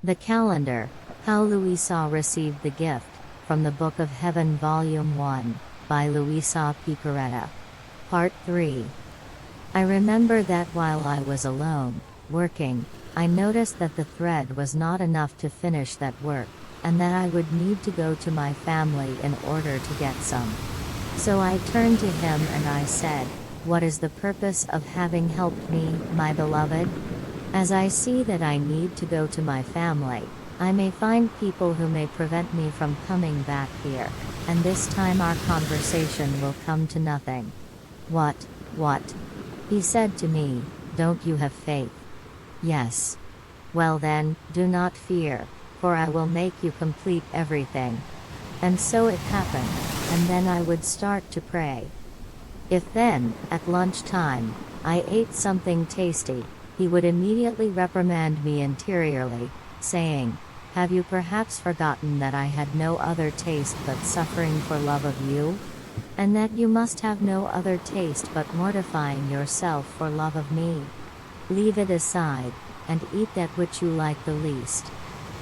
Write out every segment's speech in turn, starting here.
The calendar, How Luisa Received the Gift, from the Book of Heaven Volume 1, by Luisa Piccarreta. Part 3. I remember that while I was alone, working, I noticed that the thread was not enough to finish that work, and that I would need to go to my family in order to get some. So I turned to him and I said, "What is the purpose of having helped me, my beloved? As I see that I need to go to my family, I may find people who may prevent me from coming back here, and this time our conversation will come to nothing." What? He said to me, "Don't you have faith?" "Yes." "Well then, do not fear, for I will make you complete everything." And so it happened, and then I would start to pray. If then, at lunchtime, I ate something tasty, he would immediately reprimand me interiorly, saying, "Have you perhaps forgotten that I had no other taste but suffering for love of you? And that you must have no other taste but mortifying yourself for love of me? Leave it aside, and eat that which you like the least."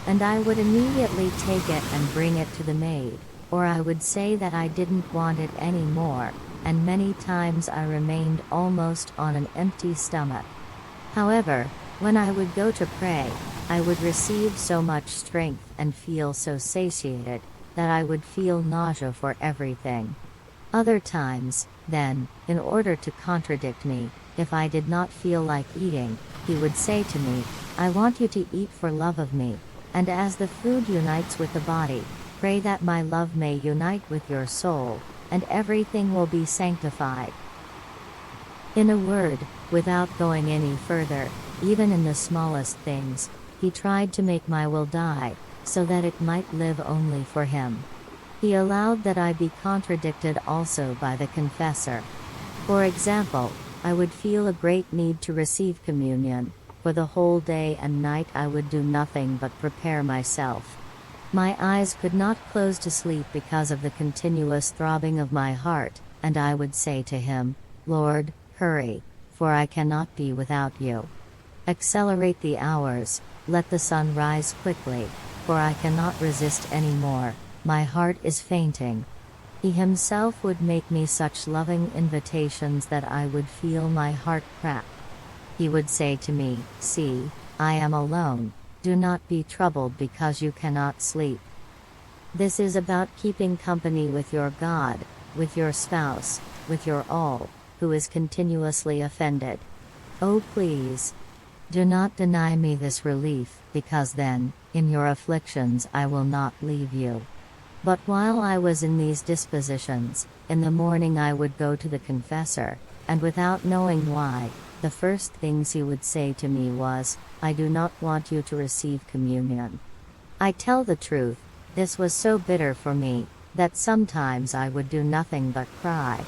And I would immediately take it and bring it to the maid, or I would say that I didn't want it any more, and many times I remained almost on an empty stomach. However, when I would go to pray, I would receive so much strength and feel so satiated, that I would feel nausea for everything. Other times, then, in order to contradict me, if I did not feel like eating, he would say to me, "I want you to eat for love of me, and as the food unites with the body, pray that my love may unite with your soul, and everything will be sanctified." In a word, without going any further, even in the smallest things, he tried to make my will die, so that it might live only for him. He allowed that I be contradicted also by the confessor. For example, I would feel a great need to receive communion. For the whole day and night I would do nothing but prepare myself. My eyes could not close to sleep because of the continuous throbbing of my heart, and I would say to him, "Lord, hurry, for I cannot be without you. Accelerate the hours, let the sun rise quickly, for I cannot resist any more, my heart is fainting." He himself would make me such loving invitations that I would feel my heart crack. He would say to me, "See, I am alone, do not be troubled because you cannot sleep." This is about keeping company with your God, with your spouse, with your all, who is continuously offended. Oh please, do not deny me this relief, because then, in your afflictions I will not leave you. But while I was in these dispositions, in the morning I would go to the confessor, and without knowing why, the first things he would say to me was, "I do not want you to receive communion." I tell the truth, this was so bitter for me, that sometimes I would do nothing but cry.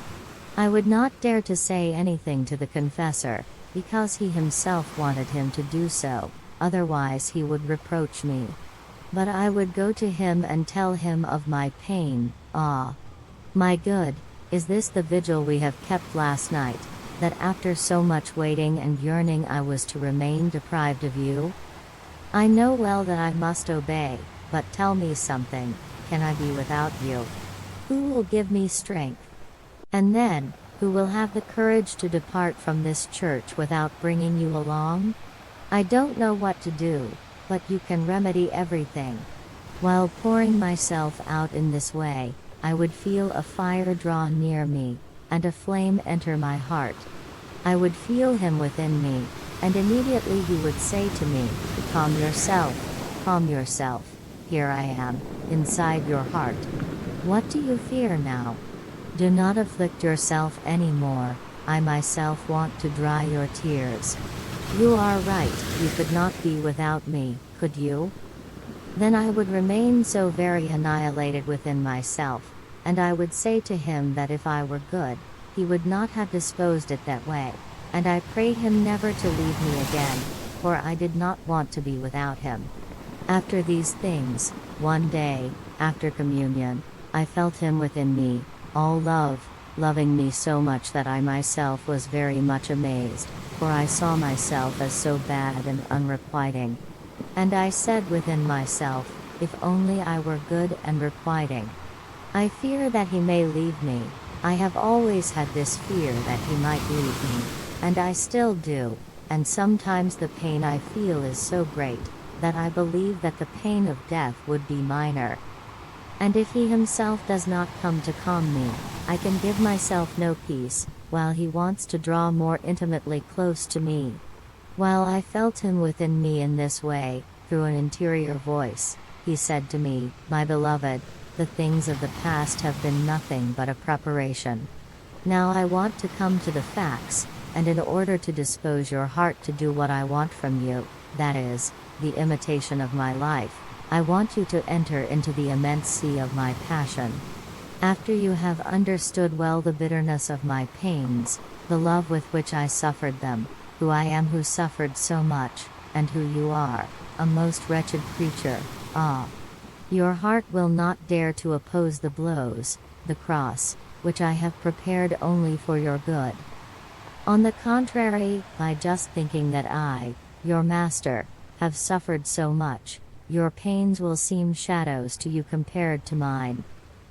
I would not dare to say anything to the confessor, because he himself wanted him to do so, otherwise he would reproach me. But I would go to him and tell him of my pain. "Ah, my good, is this the vigil we have kept last night, that after so much waiting and yearning I was to remain deprived of you? I know well that I must obey, but tell me something, can I be without you? Who will give me strength? And then, who will have the courage to depart from this church without bringing you along? I don't know what to do, but you can remedy everything." While pouring myself out in this way, I would feel a fire draw near me, and a flame enter my heart. I would feel him within me, and immediately he would say to me, calm yourself, here I am, inside your heart. What do you fear now? Do not afflict yourself any more, I myself want to dry your tears. You are right, you could not be without me, could you?" Then I would remain so very annihilated within myself, and I would say to him that if I were good, he would not have disposed it that way, and I prayed him never to leave me again, for I did not want to be without him. After these things, one day, after communion, I felt him within me, all love, loving me so much that I myself was very much amazed, for I saw myself as so bad and unrequiting. And I said within myself, if only I were good and requiting. I fear that he may leave me. I have always had this fear that he might leave me, and I still do, and sometimes the pain I feel is so great, that I believe that the pain of death would be minor. And if he himself does not come to calm me, I can give myself no peace, while he wants to draw more intimately close to me. While I felt him within me in this way, through an interior voice, he said to me, my beloved, the things of the past have been nothing but a preparation. Now I want to come to the facts, and in order to dispose your heart to do what I want from you, that is, the imitation of my life, I want you to enter into the immense sea of my passion. After you have understood well the bitterness of my pains, the love with which I suffered them, who I am who suffered so much, and who you are, a most wretched creature, your heart will not dare to oppose the blows, the cross, which I have prepared only for your good. On the contrary, by just thinking that I, your master, have suffered so much, your pains will seem shadows to you compared to mine.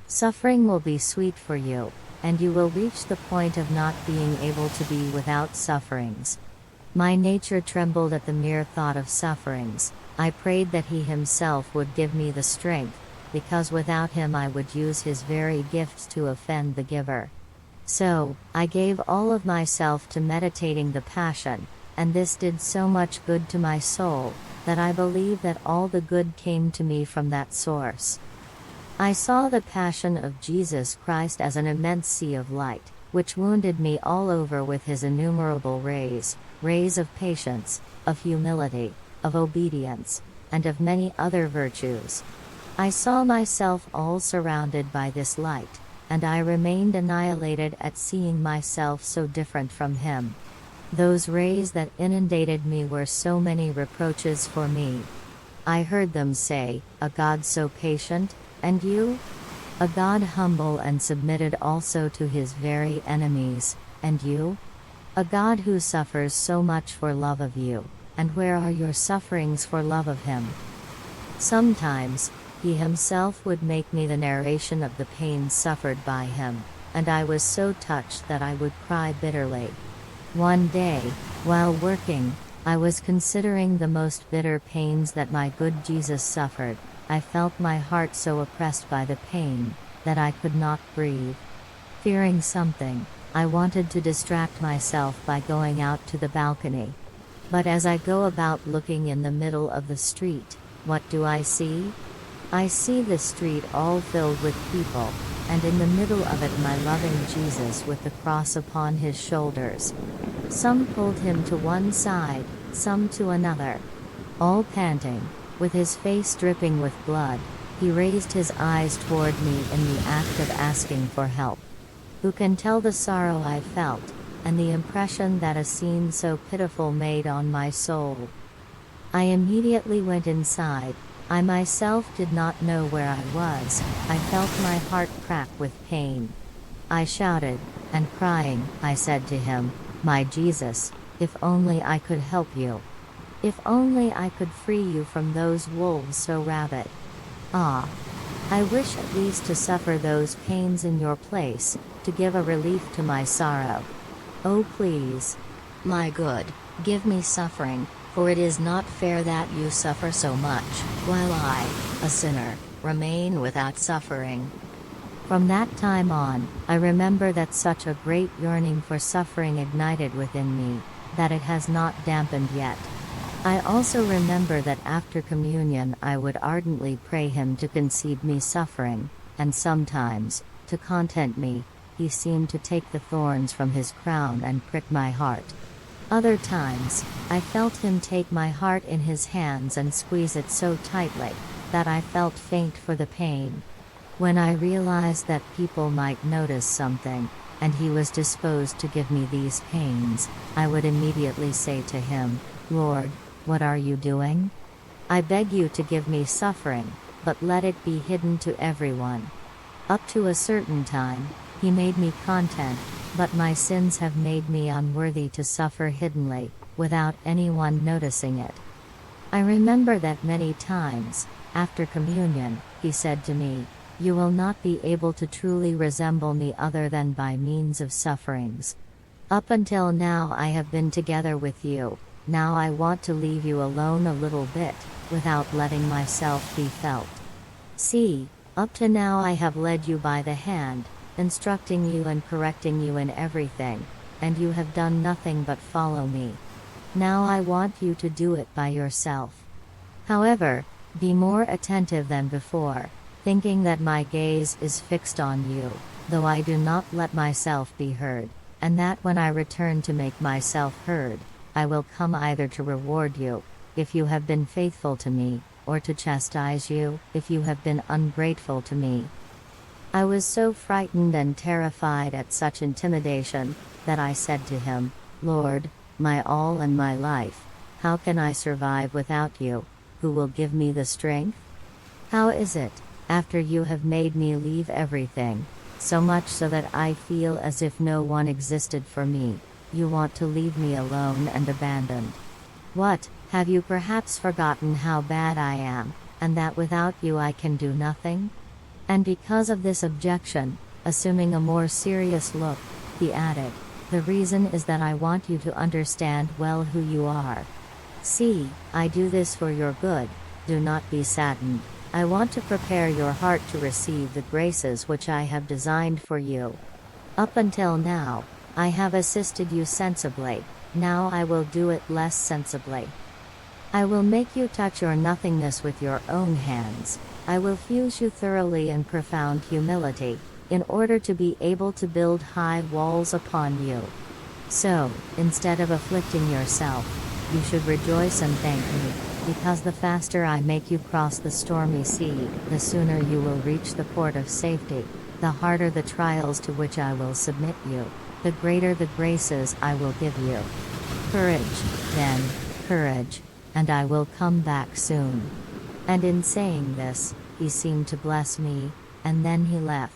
Suffering will be sweet for you, and you will reach the point of not being able to be without sufferings. My nature trembled at the mere thought of sufferings. I prayed that he himself would give me the strength, because without him I would use his very gifts to offend the giver. So, I gave all of myself to meditating the Passion, and this did so much good to my soul, that I believe that all the good came to me from that source. I saw the Passion of Jesus Christ as an immense sea of light, which wounded me all over with his innumerable rays of patience, of humility, of obedience, and of many other virtues. I saw myself all surrounded by this light, and I remained annihilated at seeing myself so different from him. Those rays that inundated me were so many reproaches for me. I heard them say, a God so patient, and you? A God humble and submitted also to his very enemies, and you? A God who suffers so much for love of you, and where are your sufferings for love of him? Sometimes, he himself would make me the narration of the pains suffered by him, and I was so touched that I would cry bitterly. One day, while working, I was considering the most bitter pains that my good Jesus suffered. I felt my heart so oppressed by the pain, that I could not breathe. Fearing something, I wanted to distract myself by going out to the balcony. But as I go about looking in the middle of the street, what do I see? I see the street all filled with people, and in the middle of it my loving Jesus with the cross upon his shoulders. Some pulled him to one side, some to another. All panting, with his face dripping with blood, he raised his eyes toward me in the act of asking for help. Who can tell the sorrow I felt, and the impression that a scene so pitiful made on my soul? I immediately went inside. I myself did not know where I was. I felt my heart crack with pain. I shouted, and crying, I said to him, my Jesus, if only I could help you. If only I could free you from those wolves so rabid. I wish at least to suffer those pains in your place, to give a relief to my sorrow. Oh please, my good, give me suffering, for it is not fair that you suffer so much, while I, a sinner, remain without suffering. From that time on, I remember that such a great yearning for suffering ignited within me, that it has not dampened yet. I also remember that after communion I would ardently pray him to concede me suffering, and sometimes, to content me, he seemed to take the thorns from his crown and prick my heart. Other times, I felt him take my heart in his hands and squeeze it so tightly, that I felt faint for the pain. When I realized that people might notice something, and he was disposed to give me these pains, I would immediately say to him, Lord, what are you doing? I beg you to give me suffering, but let it be hidden to everyone. Up to a certain time, he made me content, but my sins have made me unworthy to suffer hiddenly, without anyone noticing it. I remember that many times, after communion, he said to me, "You will not be able to truly resemble me other than by means of sufferings. Up until now I have been together with you, now I want to leave you alone a little bit, without letting myself be felt. See, up to now I have led you by the hand, instructing you and correcting you in everything, and you have done nothing but follow me. Now I want you to do it by yourself. However, be more attentive than before, thinking that my gaze is fixed on you, though I do not let myself be heard, and that when I return to make myself heard, I will come either to reward you, if you have been faithful to me, or to chastise you, if you have been ungrateful to me." I was so frightened and terrified at such intimidation, that I said to him, "Lord, my all and my life, how can I survive without you, who will give me the strength? How is it, after you have made me leave everything, so much so that I feel as if no one existed for me, you want to leave me alone and abandoned? What, have you perhaps forgotten how bad I am, and that without you I can do nothing?" And because of this objection, assuming a more serious look, he added, "The reason is that I want you to understand well who you are. See, I do this for your good, do not be saddened. I want to prepare your heart to receive the graces which I have designed for you. Up until now, I have assisted you sensibly, now I will do it less sensibly. I will make you touch your nothingness with your own hands, I will fuse you thoroughly in profound humility, in order to be able to build high walls upon you. So, instead of afflicting yourself, you should rejoice and thank me, because the faster I make you cross the stormy sea, the sooner you will reach the port of safety, the harder the trials to which I will submit you, the greater the graces I will give you. Courage, then, courage, and I will come back soon." And in saying this, he seemed to bless me, and then he left.